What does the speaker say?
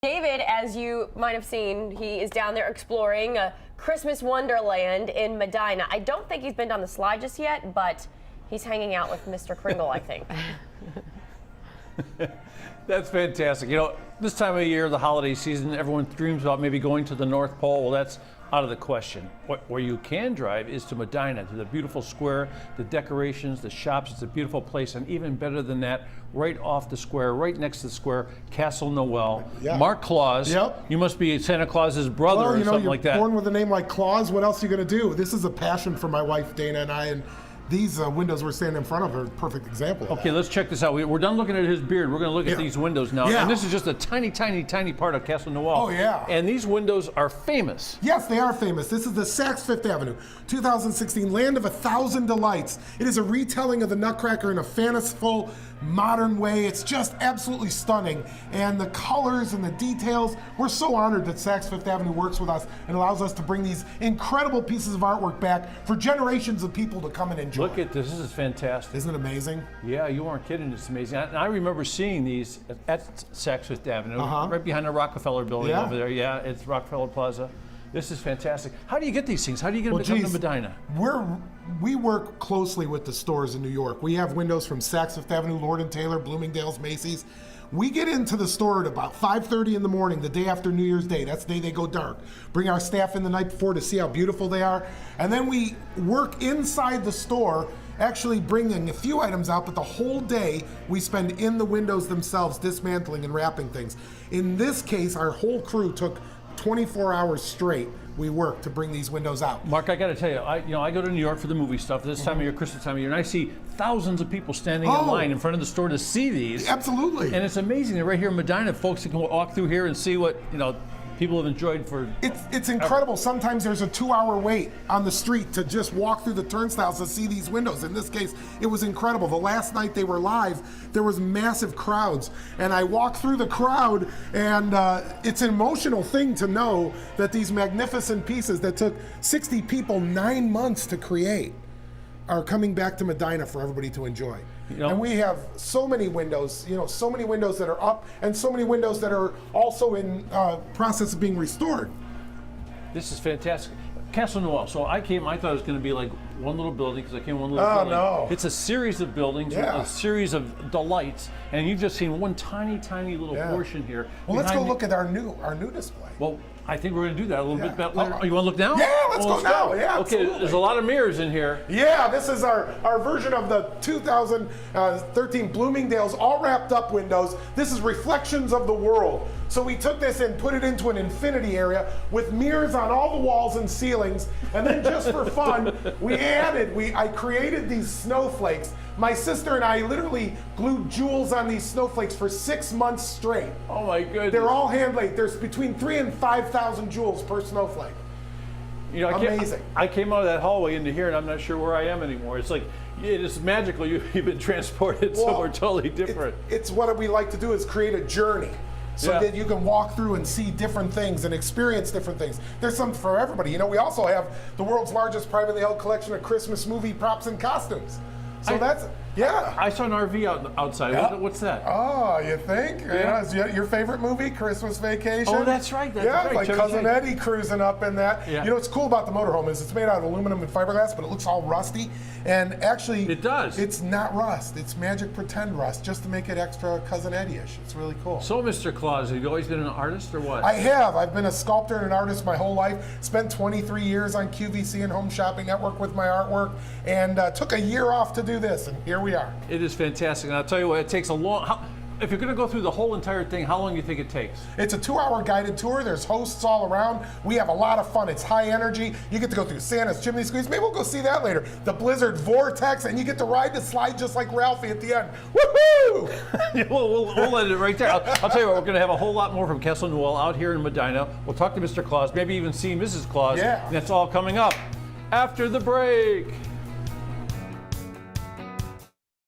David, as you might have seen, he is down there exploring a Christmas wonderland in Medina. I don't think he's been down the slide just yet, but he's hanging out with Mr. Kringle, I think. That's fantastic. You know, this time of year, the holiday season, everyone dreams about maybe going to the North Pole. Well, that's out of the question. Where you can drive is to Medina, to the beautiful square, the decorations, the shops. It's a beautiful place, and even better than that, right off the square, right next to the square, Castle Noel. Yeah. Mark Claus. Yep. You must be Santa Claus's brother or something like that. Born with a name like Claus. What else are you going to do? This is a passion for my wife Dana and I, and these windows we're standing in front of are a perfect example of that. Let's check this out. We're done looking at his beard. We're going to look at these windows now. Yeah. And this is just a tiny, tiny, tiny part of Castle Noel. Oh, yeah. And these windows are famous. Yes, they are famous. This is the Saks Fifth Avenue, 2016, Land of 1,000 Delights. It is a retelling of the Nutcracker in a fanciful, modern way. It's just absolutely stunning. And the colors and the details, we're so honored that Saks Fifth Avenue works with us and allows us to bring these incredible pieces of artwork back for generations of people to come and enjoy. Look at this. This is fantastic. Isn't it amazing? Yeah, you aren't kidding. It's amazing. I remember seeing these at Saks Fifth Avenue, right behind the Rockefeller building over there. Yeah, it's Rockefeller Plaza. This is fantastic. How do you get these things? How do you get them to come to Medina? We work closely with the stores in New York. We have windows from Saks Fifth Avenue, Lord & Taylor, Bloomingdale's, Macy's. We get into the store at about 5:30 in the morning, the day after New Year's Day. That's the day they go dark. Bring our staff in the night before to see how beautiful they are. And then we work inside the store, actually bringing a few items out, but the whole day we spend in the windows themselves, dismantling and wrapping things. In this case, our whole crew took 24 hours straight. We work to bring these windows out. Mark, I got to tell you, I go to New York for the movie stuff this time of year, Christmas time of year, and I see thousands of people standing in line in front of the store to see these. Absolutely. And it's amazing that right here in Medina, folks can walk through here and see what people have enjoyed for. It's incredible. Sometimes there's a 2-hour wait on the street to just walk through the turnstiles to see these windows. In this case, it was incredible. The last night they were live, there was massive crowds, and I walked through the crowd, and it's an emotional thing to know that these magnificent pieces that took 60 people 9 months to create are coming back to Medina for everybody to enjoy. And we have so many windows, so many windows that are up and so many windows that are also in process of being restored. This is fantastic. Castle Noel. So I thought it was going to be like one little building because I came one little building. No. It's a series of buildings, with a series of delights, and you've just seen one tiny, tiny little portion here. Well, let's go look at our new display. Well, I think we're going to do that a little bit later. You want to look now? Yeah, let's go now. Yeah, okay, absolutely. There's a lot of mirrors in here. Yeah, this is our version of the 2013 Bloomingdale's all wrapped up windows. This is reflections of the world. So we took this and put it into an infinity area with mirrors on all the walls and ceilings. And then just for fun, I created these snowflakes. My sister and I literally glued jewels on these snowflakes for 6 months straight. Oh my goodness. They're all hand-laid. There's between 3,000 and 5,000 jewels per snowflake. Amazing. I came out of that hallway into here, and I'm not sure where I am anymore. It's like, it is magical. You've been transported somewhere totally different. It's what we like to do is create a journey. So that you can walk through and see different things and experience different things. There's something for everybody. We also have the world's largest privately held collection of Christmas movie props and costumes. So I saw an RV outside. Yeah. What's that? Oh, you think? Yeah. Is your favorite movie, Christmas Vacation? Oh, that's right. That's right. Like Cousin Eddie cruising up in that. Yeah. What's cool about the motorhome is it's made out of aluminum and fiberglass, but it looks all rusty. And actually, it does. It's not rust. It's magic pretend rust, just to make it extra Cousin Eddie-ish. It's really cool. So, Mr. Claus, have you always been an artist or what? I have. I've been a sculptor and an artist my whole life. Spent 23 years on QVC and Home Shopping Network with my artwork, and took a year off to do this, and here we are. It is fantastic, and I'll tell you what, it takes a long. If you're going to go through the whole entire thing, how long do you think it takes? It's a 2-hour guided tour. There's hosts all around. We have a lot of fun. It's high energy. You get to go through Santa's chimney squeeze. Maybe we'll go see that later. The Blizzard Vortex, and you get to ride the slide just like Ralphie at the end. Woohoo! We'll let it right there. I'll tell you what, we're going to have a whole lot more from Castle Noel out here in Medina. We'll talk to Mr. Claus, maybe even see Mrs. Claus. Yeah. And that's all coming up after the break.